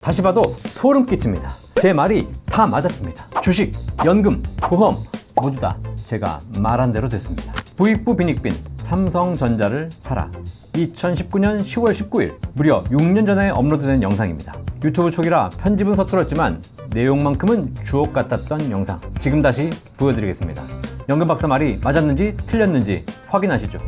다시 봐도 소름 끼칩니다. 제 말이 다 맞았습니다. 주식, 연금, 보험 모두 다 제가 말한 대로 됐습니다. 부익부 빈익빈 삼성전자를 사라. 2019년 10월 19일 무려 6년 전에 업로드된 영상입니다. 유튜브 초기라 편집은 서툴었지만 내용만큼은 주옥 같았던 영상 지금 다시 보여드리겠습니다. 연금 박사 말이 맞았는지 틀렸는지 확인하시죠.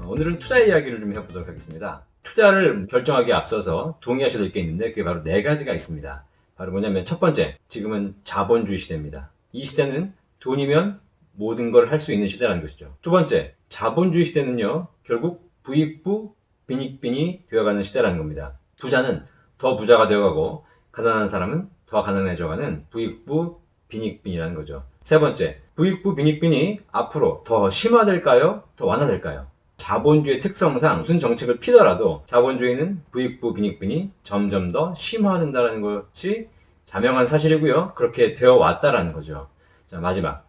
오늘은 투자 이야기를 좀 해보도록 하겠습니다. 투자를 결정하기에 앞서서 동의하셔야 될 게 있는데 그게 바로 네 가지가 있습니다. 바로 뭐냐면 첫 번째, 지금은 자본주의 시대입니다. 이 시대는 돈이면 모든 걸 할 수 있는 시대라는 것이죠. 두 번째, 자본주의 시대는요 결국 부익부 빈익빈이 되어가는 시대라는 겁니다. 부자는 더 부자가 되어가고 가난한 사람은 더 가난해져가는 부익부 빈익빈이라는 거죠. 세 번째, 부익부 빈익빈이 앞으로 더 심화될까요? 더 완화될까요? 자본주의 특성상 무슨 정책을 피더라도 자본주의는 부익부 빈익빈이 점점 더 심화된다는 것이 자명한 사실이고요. 그렇게 되어 왔다라는 거죠. 자, 마지막.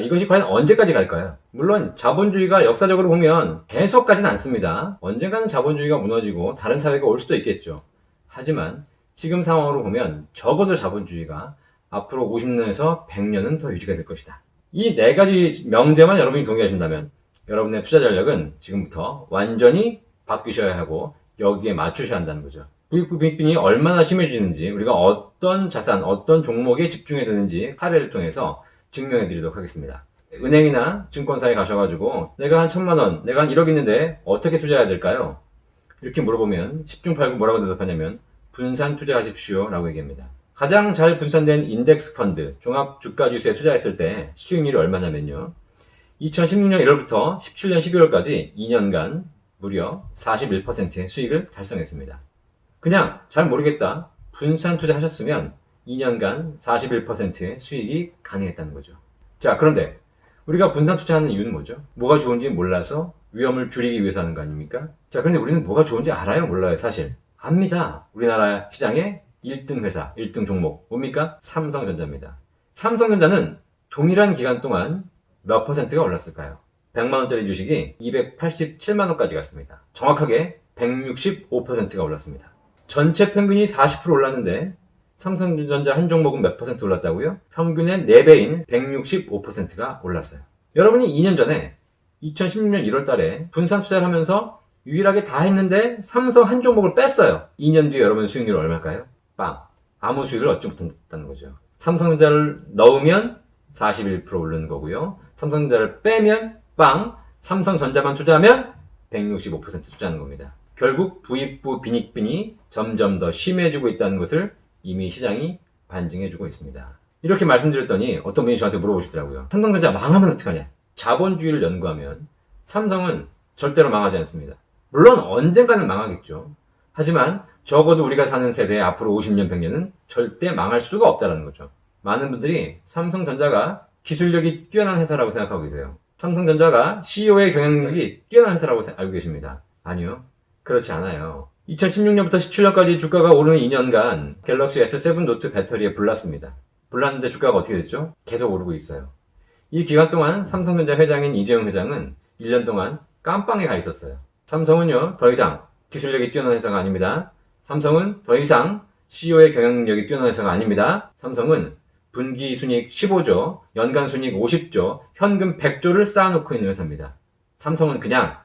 이것이 과연 언제까지 갈까요? 물론 자본주의가 역사적으로 보면 계속 가진 않습니다. 언젠가는 자본주의가 무너지고 다른 사회가 올 수도 있겠죠. 하지만 지금 상황으로 보면 적어도 자본주의가 앞으로 50년에서 100년은 더 유지가 될 것이다. 이 네 가지 명제만 여러분이 동의하신다면 여러분의 투자 전략은 지금부터 완전히 바뀌셔야 하고 여기에 맞추셔야 한다는 거죠. 부익부 빈익빈이 얼마나 심해지는지 우리가 어떤 자산, 어떤 종목에 집중해야 되는지 사례를 통해서 증명해 드리도록 하겠습니다. 은행이나 증권사에 가셔가지고 내가 한 1,000만 원, 내가 한 1억 있는데 어떻게 투자해야 될까요? 이렇게 물어보면 10중 8구 뭐라고 대답하냐면 분산 투자하십시오 라고 얘기합니다. 가장 잘 분산된 인덱스 펀드, 종합 주가 지수에 투자했을 때 수익률이 얼마냐면요. 2016년 1월부터 17년 12월까지 2년간 무려 41%의 수익을 달성했습니다. 그냥 잘 모르겠다. 분산 투자하셨으면 2년간 41%의 수익이 가능했다는 거죠. 자, 그런데 우리가 분산 투자하는 이유는 뭐죠? 뭐가 좋은지 몰라서 위험을 줄이기 위해서 하는 거 아닙니까? 자, 그런데 우리는 뭐가 좋은지 알아요? 몰라요? 사실. 압니다. 우리나라 시장의 1등 회사, 1등 종목. 뭡니까? 삼성전자입니다. 삼성전자는 동일한 기간 동안 몇 퍼센트가 올랐을까요? 100만원짜리 주식이 287만원까지 갔습니다. 정확하게 165%가 올랐습니다. 전체 평균이 40% 올랐는데 삼성전자 한 종목은 몇 퍼센트 올랐다고요? 평균의 4배인 165%가 올랐어요. 여러분이 2년 전에 2016년 1월 달에 분산 투자를 하면서 유일하게 다 했는데 삼성 한 종목을 뺐어요. 2년 뒤에 여러분 수익률이 얼마일까요? 빵. 아무 수익을 얻지 못한다는 거죠. 삼성전자를 넣으면 41% 오르는 거고요. 삼성전자를 빼면 빵. 삼성전자만 투자하면 165% 투자하는 겁니다. 결국 부익부 빈익빈이 점점 더 심해지고 있다는 것을 이미 시장이 반증해주고 있습니다. 이렇게 말씀드렸더니 어떤 분이 저한테 물어보시더라고요. 삼성전자 망하면 어떡하냐? 자본주의를 연구하면 삼성은 절대로 망하지 않습니다. 물론 언젠가는 망하겠죠. 하지만 적어도 우리가 사는 세대의 앞으로 50년, 100년은 절대 망할 수가 없다는 거죠. 많은 분들이 삼성전자가 기술력이 뛰어난 회사라고 생각하고 계세요. 삼성전자가 CEO의 경영력이 뛰어난 회사라고 알고 계십니다. 아니요. 그렇지 않아요. 2016년부터 17년까지 주가가 오르는 2년간 갤럭시 S7 노트 배터리에 불났습니다. 불났는데 주가가 어떻게 됐죠? 계속 오르고 있어요. 이 기간 동안 삼성전자 회장인 이재용 회장은 1년 동안 깜빵에 가 있었어요. 삼성은요, 더 이상 기술력이 뛰어난 회사가 아닙니다. 삼성은 더 이상 CEO의 경영력이 뛰어난 회사가 아닙니다. 삼성은 분기 순이익 15조, 연간 순이익 50조, 현금 100조를 쌓아놓고 있는 회사입니다. 삼성은 그냥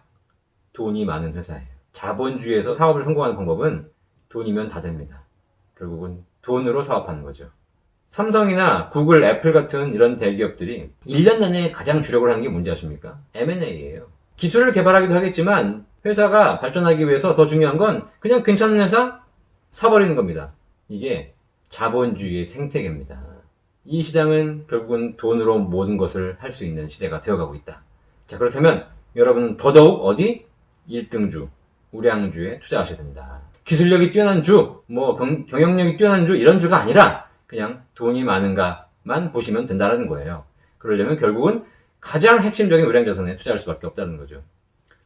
돈이 많은 회사예요. 자본주의에서 사업을 성공하는 방법은 돈이면 다 됩니다. 결국은 돈으로 사업하는 거죠. 삼성이나 구글, 애플 같은 이런 대기업들이 1년 내내 가장 주력을 하는 게 뭔지 아십니까? M&A예요. 기술을 개발하기도 하겠지만 회사가 발전하기 위해서 더 중요한 건 그냥 괜찮은 회사 사버리는 겁니다. 이게 자본주의의 생태계입니다. 이 시장은 결국은 돈으로 모든 것을 할 수 있는 시대가 되어가고 있다. 자, 그렇다면 여러분은 더더욱 어디? 1등주, 우량주에 투자하셔야 된다. 기술력이 뛰어난 주, 경영력이 뛰어난 주 이런 주가 아니라 그냥 돈이 많은가만 보시면 된다는 거예요. 그러려면 결국은 가장 핵심적인 우량자산에 투자할 수밖에 없다는 거죠.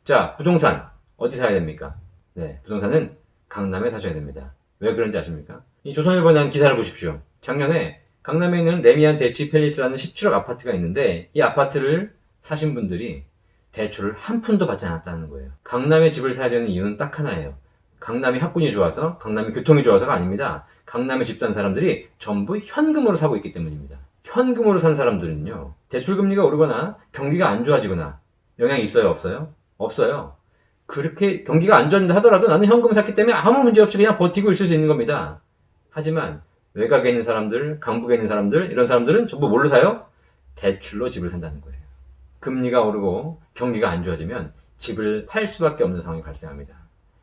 자, 부동산 어디 사야 됩니까? 네, 부동산은 강남에 사셔야 됩니다. 왜 그런지 아십니까? 이 조선일보에 난 기사를 보십시오. 작년에 강남에 있는 레미안 대치 팰리스라는 17억 아파트가 있는데 이 아파트를 사신 분들이 대출을 한 푼도 받지 않았다는 거예요. 강남에 집을 사야 되는 이유는 딱 하나예요. 강남이 학군이 좋아서, 강남이 교통이 좋아서가 아닙니다. 강남에 집 산 사람들이 전부 현금으로 사고 있기 때문입니다. 현금으로 산 사람들은요, 대출금리가 오르거나 경기가 안 좋아지거나 영향이 있어요, 없어요? 없어요. 그렇게 경기가 안 좋아진다 하더라도 나는 현금 샀기 때문에 아무 문제 없이 그냥 버티고 있을 수 있는 겁니다. 하지만 외곽에 있는 사람들, 강북에 있는 사람들, 이런 사람들은 전부 뭘로 사요? 대출로 집을 산다는 거예요. 금리가 오르고 경기가 안 좋아지면 집을 팔 수밖에 없는 상황이 발생합니다.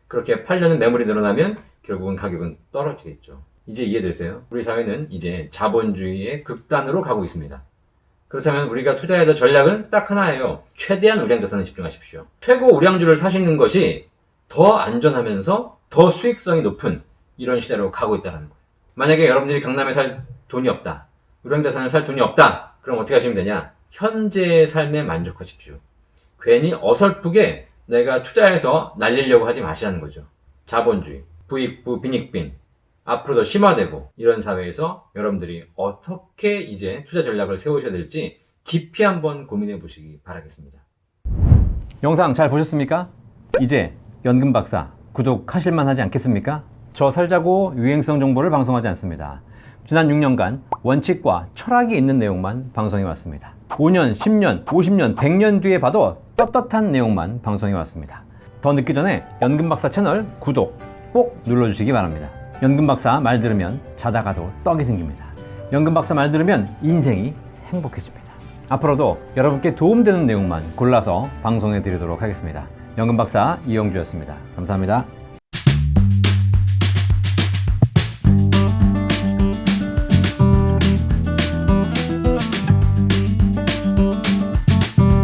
그렇게 팔려는 매물이 늘어나면 결국은 가격은 떨어지겠죠. 이제 이해되세요? 우리 사회는 이제 자본주의의 극단으로 가고 있습니다. 그렇다면 우리가 투자해야 될 전략은 딱 하나예요. 최대한 우량자산에 집중하십시오. 최고 우량주를 사시는 것이 더 안전하면서 더 수익성이 높은 이런 시대로 가고 있다는 거예요. 만약에 여러분들이 강남에 살 돈이 없다, 우량자산을 살 돈이 없다, 그럼 어떻게 하시면 되냐? 현재의 삶에 만족하십시오. 괜히 어설프게 내가 투자해서 날리려고 하지 마시라는 거죠. 자본주의, 부익부, 빈익빈, 앞으로 더 심화되고 이런 사회에서 여러분들이 어떻게 이제 투자 전략을 세우셔야 될지 깊이 한번 고민해 보시기 바라겠습니다. 영상 잘 보셨습니까? 이제 연금박사 구독하실만 하지 않겠습니까? 저 살자고 유행성 정보를 방송하지 않습니다. 지난 6년간 원칙과 철학이 있는 내용만 방송해 왔습니다. 5년, 10년, 50년, 100년 뒤에 봐도 떳떳한 내용만 방송해 왔습니다. 더 늦기 전에 연금박사 채널 구독 꼭 눌러주시기 바랍니다. 연금박사 말 들으면 자다가도 떡이 생깁니다. 연금박사 말 들으면 인생이 행복해집니다. 앞으로도 여러분께 도움되는 내용만 골라서 방송해 드리도록 하겠습니다. 연금박사 이영주였습니다. 감사합니다.